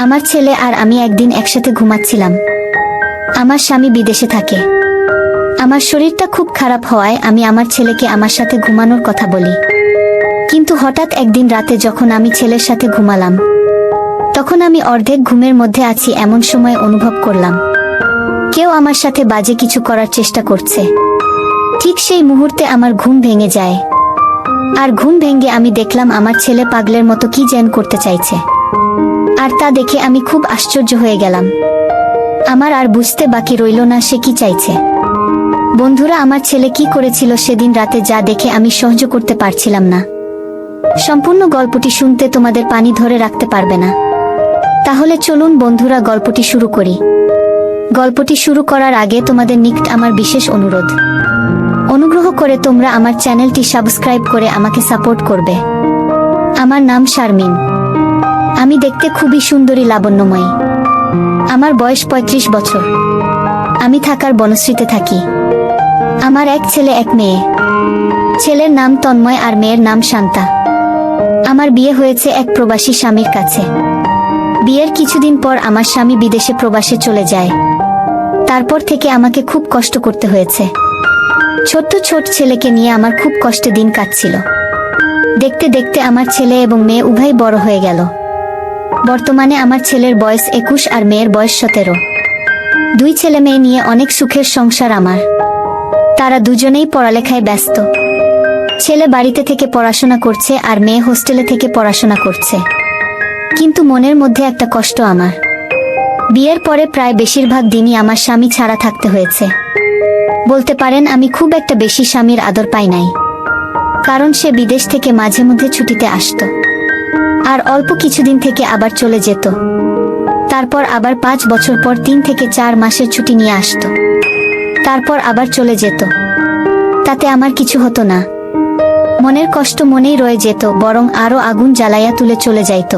আমার ছেলে আর আমি একদিন একসাথে ঘুমাচ্ছিলাম। আমার স্বামী বিদেশে থাকে। আমার শরীরটা খুব খারাপ হওয়ায় আমি আমার ছেলেকে আমার সাথে ঘুমানোর কথা বলি। কিন্তু হঠাৎ একদিন রাতে যখন আমি ছেলের সাথে ঘুমালাম, তখন আমি অর্ধেক ঘুমের মধ্যে আছি এমন সময় অনুভব করলাম কেউ আমার সাথে বাজে কিছু করার চেষ্টা করছে। ঠিক সেই মুহূর্তে আমার ঘুম ভেঙে যায়। আর ঘুম ভেঙে আমি দেখলাম আমার ছেলে পাগলের মতো কি যেন করতে চাইছে। আর তা দেখে আমি খুব আশ্চর্য হয়ে গেলাম। আমার আর বুঝতে বাকি রইল না সে কি চাইছে। বন্ধুরা, আমার ছেলে কি করেছিল সেদিন রাতে যা দেখে আমি সহ্য করতে পারছিলাম না। সম্পূর্ণ গল্পটি শুনতে তোমাদের পানি ধরে রাখতে পারবে না। তাহলে চলুন বন্ধুরা, গল্পটি শুরু করি। গল্পটি শুরু করার আগে তোমাদের নিকট আমার বিশেষ অনুগ্রহ করে তোমরা আমার চ্যানেলটি সাবস্ক্রাইব করে আমাকে সাপোর্ট করবে। আমার নাম শারমিন। আমি দেখতে খুবই সুন্দরী, লাবণ্যময়ী। আমার বয়স ৩৫ বছর। আমি থাকার বনশ্রীতে থাকি। আমার এক ছেলে এক মেয়ে। ছেলের নাম তন্ময় আর মেয়ের নাম শান্তা। আমার বিয়ে হয়েছে এক প্রবাসী স্বামীর কাছে। বিয়ের কিছুদিন পর আমার স্বামী বিদেশে প্রবাসে চলে যায়। তারপর থেকে আমাকে খুব কষ্ট করতে হয়েছে। ছোট ছেলেকে নিয়ে আমার খুব কষ্টে দিন কাটছিল। দেখতে দেখতে আমার ছেলে এবং মেয়ে উভয় বড় হয়ে গেল। বর্তমানে আমার ছেলের বয়স ২১ আর মেয়ের বয়স ১৭। দুই ছেলে মেয়ে নিয়ে অনেক সুখের সংসার আমার। তারা দুজনেই পড়ালেখায় ব্যস্ত। ছেলে বাড়িতে থেকে পড়াশোনা করছে আর মেয়ে হোস্টেলে থেকে পড়াশোনা করছে। কিন্তু মনের মধ্যে একটা কষ্ট আমার। বিয়ের পরে প্রায় বেশিরভাগ দিনই আমার স্বামী ছাড়া থাকতে হয়েছে। বলতে পারেন আমি খুব একটা বেশি স্বামীর আদর পাই নাই। কারণ সে বিদেশ থেকে মাঝে মধ্যে ছুটিতে আসতো আর অল্প কিছুদিন থেকে আবার চলে যেত। তারপর আবার ৫ বছর পর ৩ থেকে ৪ মাসের ছুটি নিয়ে আসতো। তারপর আবার চলে যেত। তাতে আমার কিছু হতো না। মনের কষ্ট মনেই রয়ে যেত, বরং আরো আগুন জ্বালাইয়া তুলে চলে যাইত।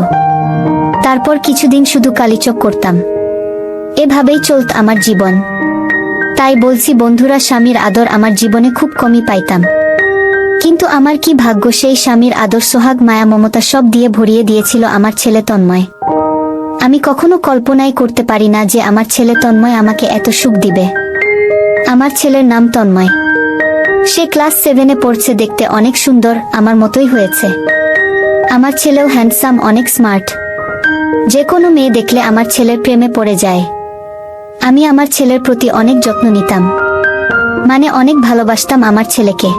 তারপর কিছুদিন শুধু কালিচক করতাম। এভাবেই চলত আমার জীবন। তাই বলছি বন্ধুরা, স্বামীর আদর আমার জীবনে খুব কমই পাইতাম। কিন্তু আমার কি ভাগ্য, সেই স্বামীর আদর, সোহাগ, মায়া, মমতা সব দিয়ে ভরিয়ে দিয়েছিল আমার ছেলে তন্ময়। আমি কখনো কল্পনাই করতে পারি না যে আমার ছেলে তন্ময় আমাকে এত সুখ দিবে। আমার ছেলের নাম তন্ময়। সে ক্লাস 7-এ পড়ছে। দেখতে অনেক সুন্দর, আমার মতোই হয়েছে। আমার ছেলেও হ্যান্ডসাম, অনেক স্মার্ট। যে কোনো মেয়ে দেখলে আমার ছেলের প্রেমে পড়ে যায়। আমি আমার ছেলের প্রতি অনেক যত্ন নিতাম, মানে অনেক ভালোবাসতাম আমার ছেলেকে।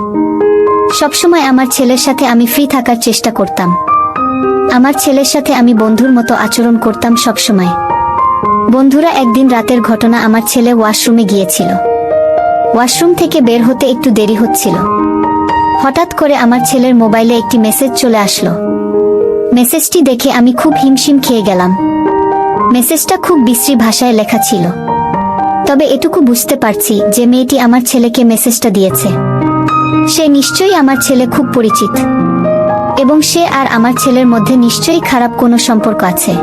সবসময় আমার ছেলের সাথে আমি ফ্রি থাকার চেষ্টা করতাম। আমার ছেলের সাথে আমি বন্ধুর মতো আচরণ করতাম সবসময়। বন্ধুরা, একদিন রাতের ঘটনা। আমার ছেলে ওয়াশরুমে গিয়েছিল। ওয়াশরুম থেকে বের হতে একটু দেরি হচ্ছিল। হঠাৎ করে আমার ছেলের মোবাইলে একটি মেসেজ চলে আসলো। মেসেজটি দেখে আমি খুব হিমশিম খেয়ে গেলাম। মেসেজটা খুব বিশ্রী ভাষায় লেখা ছিল। তবে এটুকু বুঝতে পারছি যে মেয়েটি আমার ছেলেকে মেসেজটা দিয়েছে সে নিশ্চয়ই আমার ছেলে খুব পরিচিত, এবং সে আর আমার ছেলের মধ্যে নিশ্চয়ই খারাপ কোনো সম্পর্ক আছে।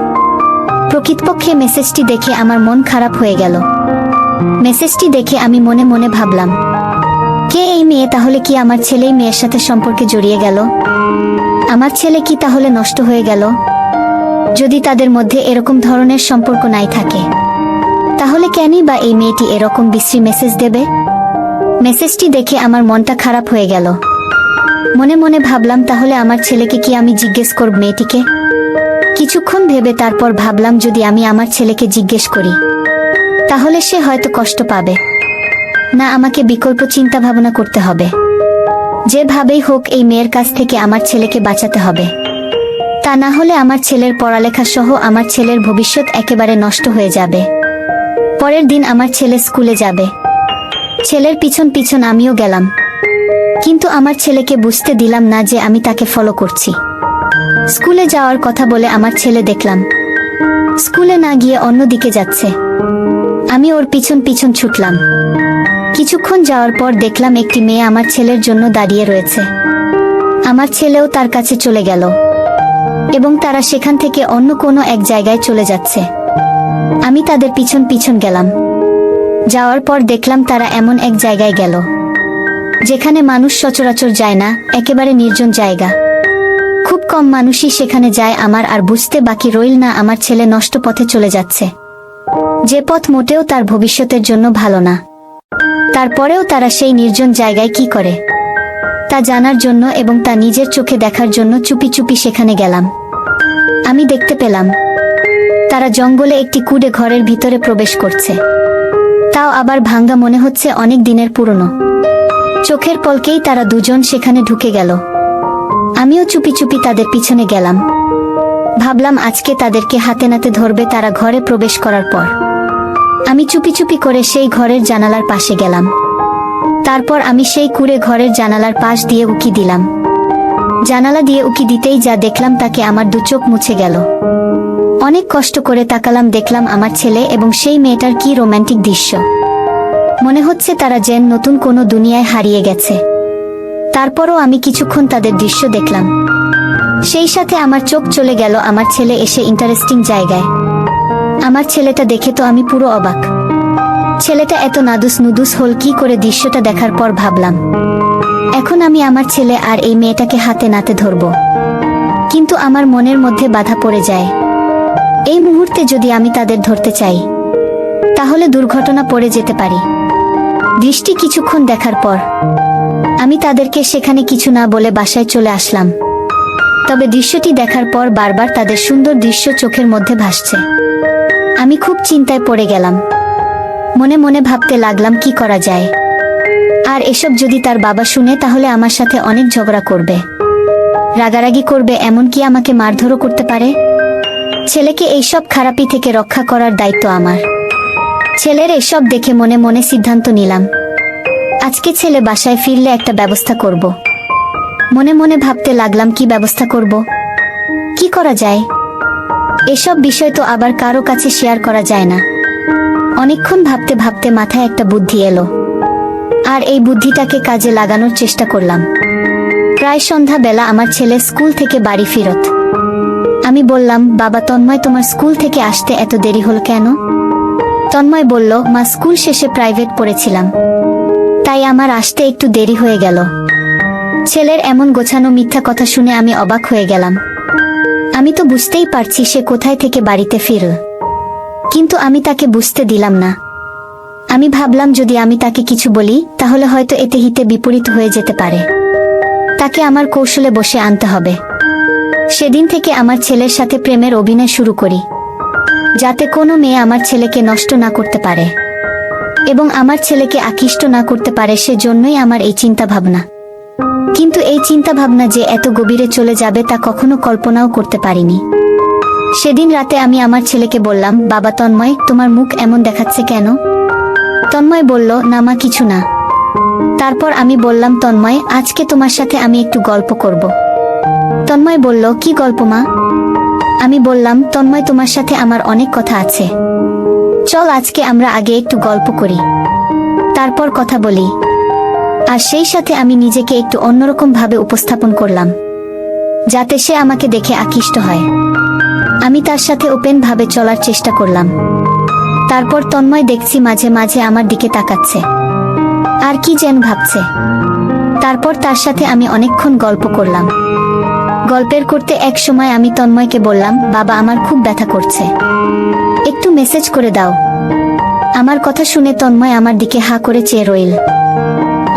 প্রকৃতপক্ষে মেসেজটি দেখে আমার মন খারাপ হয়ে গেল। মেসেজটি দেখে আমি মনে মনে ভাবলাম, কে এই মেয়ে? তাহলে কি আমার ছেলেই মেয়ের সাথে সম্পর্কে জড়িয়ে গেল? আমার ছেলে কি তাহলে নষ্ট হয়ে গেল? যদি তাদের মধ্যে এরকম ধরনের সম্পর্ক নাই থাকে, তাহলে কেনই বা এই মেয়েটি এরকম বিশ্রী মেসেজ দেবে? মেসেজটি দেখে আমার মনটা খারাপ হয়ে গেল। মনে মনে ভাবলাম, তাহলে আমার ছেলেকে কি আমি জিজ্ঞেস করব মেয়েটিকে? কিছুক্ষণ ভেবে তারপর ভাবলাম, যদি আমি আমার ছেলেকে জিজ্ঞেস করি তাহলে সে হয়তো কষ্ট পাবে। না, আমাকে বিকল্প চিন্তা ভাবনা করতে হবে। যেভাবেই হোক এই মেয়ের কাছ থেকে আমার ছেলেকে বাঁচাতে হবে। তা না হলে আমার ছেলের পড়ালেখা সহ আমার ছেলের ভবিষ্যৎ একেবারে নষ্ট হয়ে যাবে। পরের দিন আমার ছেলে স্কুলে যাবে। ছেলের পিছন পিছন আমিও গেলাম। কিন্তু আমার ছেলেকে বুঝতে দিলাম না যে আমি তাকে ফলো করছি। স্কুলে যাওয়ার কথা বলে আমার ছেলে দেখলাম স্কুলে না গিয়ে অন্য দিকে যাচ্ছে। আমি ওর পিছন পিছন ছুটলাম। কিছুক্ষণ যাওয়ার পর দেখলাম একটি মেয়ে আমার ছেলের জন্য দাঁড়িয়ে রয়েছে। আমার ছেলেও তার কাছে চলে গেল এবং তারা সেখান থেকে অন্য কোনো এক জায়গায় চলে যাচ্ছে। আমি তাদের পিছন পিছন গেলাম। যাওয়ার পর দেখলাম তারা এমন এক জায়গায় গেল যেখানে মানুষ সচরাচর যায় না, একেবারে নির্জন জায়গা। খুব কম কম মানুষই সেখানে যায় আমার আর বুঝতে বাকি রইল না আমার ছেলে নষ্ট পথে চলে যাচ্ছে, যে পথ মোটেও তার ভবিষ্যতের জন্য ভালো না। তারপরেও তারা সেই নির্জন জায়গায় কি করে তা জানার জন্য এবং তা নিজের চোখে দেখার জন্য চুপি চুপি সেখানে গেলাম। আমি দেখতে পেলাম তারা জঙ্গলে একটি কুঁড়ে ঘরের ভিতরে প্রবেশ করছে, তাও আবার ভাঙ্গা, মনে হচ্ছে অনেক দিনের পুরনো। চোখের পলকেই তারা দুজন সেখানে ঢুকে গেল। আমিও চুপি চুপি তাদের পিছনে গেলাম। ভাবলাম আজকে তাদেরকে হাতে নাতে ধরবে তারা ঘরে প্রবেশ করার পর। আমি চুপি চুপি করে সেই ঘরের জানালার পাশে গেলাম। তারপর আমি সেই কুঁড়ে ঘরের জানালার পাশ দিয়ে উকি দিলাম। জানালা দিয়ে উকি দিতেই যা দেখলাম তাকে আমার দু চোখ মুছে গেল। অনেক কষ্ট করে তাকালাম, দেখলাম আমার ছেলে এবং সেই মেয়েটার কি রোমান্টিক দৃশ্য। মনে হচ্ছে তারা যেন নতুন কোনো দুনিয়ায় হারিয়ে গেছে। তারপরও আমি কিছুক্ষণ তাদের দৃশ্য দেখলাম। সেই সাথে আমার চোখ চলে গেল আমার ছেলে এসে ইন্টারেস্টিং জায়গায়। আমার ছেলেটা দেখে তো আমি পুরো অবাক। ছেলেটা এত নাদুস নুদুস হল কি করে? দৃশ্যটা দেখার পর ভাবলাম এখন আমি আমার ছেলে আর এই মেয়েটাকে হাতে নাতে ধরব, কিন্তু আমার মনের মধ্যে বাধা পড়ে যায়। এই মুহূর্তে যদি আমি তাদের ধরতে চাই তাহলে দুর্ঘটনা পড়ে যেতে পারি। দৃষ্টি কিছুক্ষণ দেখার পর আমি তাদেরকে সেখানে কিছু না বলে বাসায় চলে আসলাম। তবে দৃশ্যটি দেখার পর বারবার তাদের সুন্দর দৃশ্য চোখের মধ্যে ভাসছে। আমি খুব চিন্তায় পড়ে গেলাম। মনে মনে ভাবতে লাগলাম কি করা যায়। আর এসব যদি তার বাবা শুনে তাহলে আমার সাথে অনেক ঝগড়া করবে, রাগারাগি করবে, এমনকি আমাকে মারধরও করতে পারে। ছেলেকে এইসব খারাপি থেকে রক্ষা করার দায়িত্ব আমার। ছেলের এসব দেখে মনে মনে সিদ্ধান্ত নিলাম আজকে ছেলে বাসায় ফিরলে একটা ব্যবস্থা করব। মনে মনে ভাবতে লাগলাম কি ব্যবস্থা করব, কি করা যায়। এসব বিষয় তো আবার কারো কাছে শেয়ার করা যায় না। অনেকক্ষণ ভাবতে ভাবতে মাথায় একটা বুদ্ধি এলো, আর এই বুদ্ধিটাকে কাজে লাগানোর চেষ্টা করলাম। প্রায় সন্ধ্যা বেলা আমার ছেলে স্কুল থেকে বাড়ি ফিরত। আমি বললাম, বাবা তন্ময়, তোমার স্কুল থেকে আসতে এত দেরি হল কেন? তন্ময় বলল, মা, স্কুল শেষে প্রাইভেট পড়েছিলাম, তাই আমার আসতে একটু দেরি হয়ে গেল। ছেলের এমন গোছানো মিথ্যা কথা শুনে আমি অবাক হয়ে গেলাম। আমি তো বুঝতেই পারছি সে কোথায় থেকে বাড়িতে ফিরল, কিন্তু আমি তাকে বুঝতে দিলাম না। আমি ভাবলাম যদি আমি তাকে কিছু বলি তাহলে হয়তো এতে হিতে বিপরীত হয়ে যেতে পারে। তাকে আমার কৌশলে বসে আনতে হবে। সেদিন থেকে আমার ছেলের সাথে প্রেমের অভিনয় শুরু করি, যাতে কোনো মেয়ে আমার ছেলেকে নষ্ট না করতে পারে এবং আমার ছেলেকে আকৃষ্ট না করতে পারে। সেজন্যই আমার এই চিন্তা ভাবনা। কিন্তু এই চিন্তা ভাবনা যে এত গভীরে চলে যাবে তা কখনো কল্পনাও করতে পারিনি। সেদিন রাতে আমি আমার ছেলেকে বললাম, বাবা তন্ময়, তোমার মুখ এমন দেখাচ্ছে কেন? তন্ময় বলল, না মা, কিছু না। তারপর আমি বললাম, তন্ময়, আজকে তোমার সাথে আমি একটু গল্প করব। তন্ময় বলল, কি গল্প মা? আমি বললাম, তন্ময়, তোমার সাথে আমার অনেক কথা আছে। চল আজকে আমরা আগে একটু গল্প করি, তারপর কথা বলি। আর সেই সাথে আমি নিজেকে একটু অন্যরকম ভাবে উপস্থাপন করলাম, যাতে সে আমাকে দেখে আকৃষ্ট হয়। আমি তার সাথে ওপেন ভাবে চলার চেষ্টা করলাম। তারপর তন্ময় দেখছি মাঝে মাঝে আমার দিকে তাকাচ্ছে, আর কি যেন ভাবছে। তারপর তার সাথে আমি অনেকক্ষণ গল্প করলাম। গল্পের করতে এক সময় আমি তন্ময়কে বললাম, বাবা, আমার খুব ব্যথা করছে, একটু মেসেজ করে দাও। আমার কথা শুনে তন্ময় আমার দিকে হা করে চেয়ে রইল।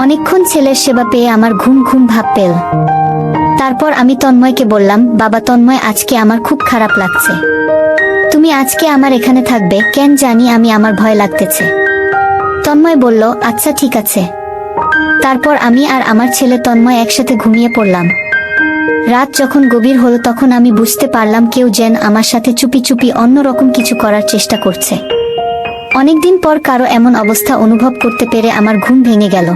অনেকক্ষণ ছেলের সেবা পেয়ে আমার ঘুম ঘুম ভাব পেল। তারপর আমি তন্ময়কে বললাম, বাবা তন্ময়, আজকে আমার খুব খারাপ লাগছে। তুমি আজকে আমার এখানে থাকবে কেন জানি আমি, আমার ভয় লাগতেছে। তন্ময় বলল, আচ্ছা ঠিক আছে। তারপর আমি আর আমার ছেলে তন্ময় একসাথে ঘুমিয়ে পড়লাম। রাত যখন গভীর হলো তখন আমি বুঝতে পারলাম কেউ যেন আমার সাথে চুপি চুপি অন্যরকম কিছু করার চেষ্টা করছে। অনেকদিন পর কারো এমন অবস্থা অনুভব করতে পেরে আমার ঘুম ভেঙে গেল।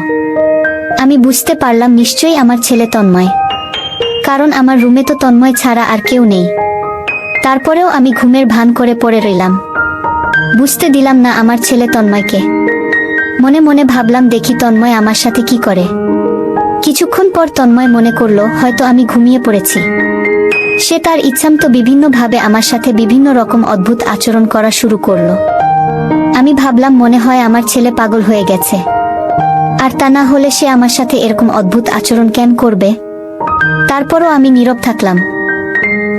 আমি বুঝতে পারলাম নিশ্চয়ই আমার ছেলে তন্ময়, কারণ আমার রুমে তো তন্ময় ছাড়া আর কেউ নেই। তারপরেও আমি ঘুমের ভান করে পড়ে রইলাম, বুঝতে দিলাম না আমার ছেলে তন্ময়কে। মনে মনে ভাবলাম দেখি তন্ময় আমার সাথে কি করে। কিছুক্ষণ পর তন্ময় মনে করলো হয়তো আমি ঘুমিয়ে পড়েছি। সে তার ইচ্ছামতো বিভিন্নভাবে আমার সাথে বিভিন্ন রকম অদ্ভুত আচরণ করা শুরু করলো। আমি ভাবলাম মনে হয় আমার ছেলে পাগল হয়ে গেছে, আর তা না হলে সে আমার সাথে এরকম অদ্ভুত আচরণ কেন করবে। তারপরও আমি নীরব থাকলাম।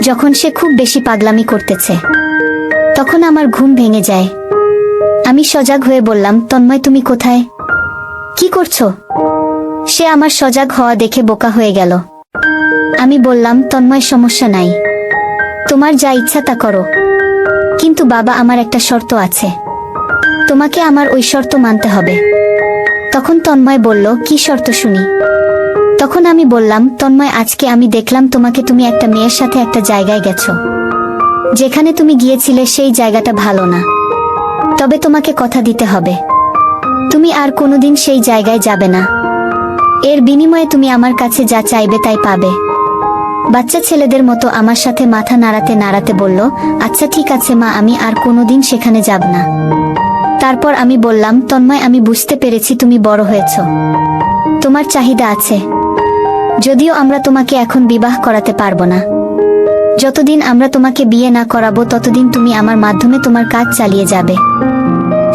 যখন সে খুব বেশি পাগলামি করতেছে তখন আমার ঘুম ভেঙে যায়। আমি সজাগ হয়ে বললাম, তন্ময় তুমি কোথায়, কি করছো? সে আমার সজাগ হওয়া দেখে বোকা হয়ে গেল। আমি বললাম, তন্ময় সমস্যা নাই, তোমার যা ইচ্ছা তা করো, কিন্তু বাবা আমার একটা শর্ত আছে, তোমাকে আমার ওই শর্ত মানতে হবে। তখন তন্ময় বলল, কি শর্ত শুনি? তখন আমি বললাম, তন্ময় আজকে আমি দেখলাম তোমাকে, তুমি একটা মেয়ের সাথে একটা জায়গায় গেছো, যেখানে তুমি গিয়েছিলে সেই জায়গাটা ভালো না, তবে তোমাকে কথা দিতে হবে তুমি আর কোনোদিন সেই জায়গায় যাবে না। এর বিনিময়ে তুমি আমার কাছে যা চাইবে তাই পাবে। বাচ্চা ছেলেদের মতো আমার সাথে মাথা নাড়াতে নাড়াতে বলল, আচ্ছা ঠিক আছে মা, আমি আর কোনোদিন সেখানে যাব না। তারপর আমি বললাম, তন্ময় আমি বুঝতে পেরেছি তুমি বড় হয়েছ, তোমার চাহিদা আছে, যদিও আমরা তোমাকে এখন বিবাহ করাতে পারবো না। যতদিন আমরা তোমাকে বিয়ে না করাবো ততদিন তুমি আমার মাধ্যমে তোমার কাজ চালিয়ে যাবে।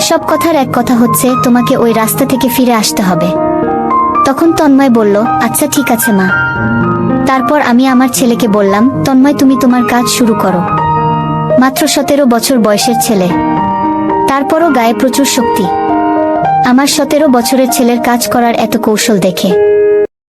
সব কথার এক কথা হচ্ছে, তোমাকে ওই রাস্তা থেকে ফিরে আসতে হবে। তখন তন্ময় বলল, আচ্ছা ঠিক আছে মা। তারপর আমি আমার ছেলেকে বললাম, তন্ময় তুমি তোমার কাজ শুরু করো। মাত্র 17 বছর বয়সের ছেলে, তারপরও গায়ে প্রচুর শক্তি। আমার 17 বছরের ছেলের কাজ করার এত কৌশল দেখে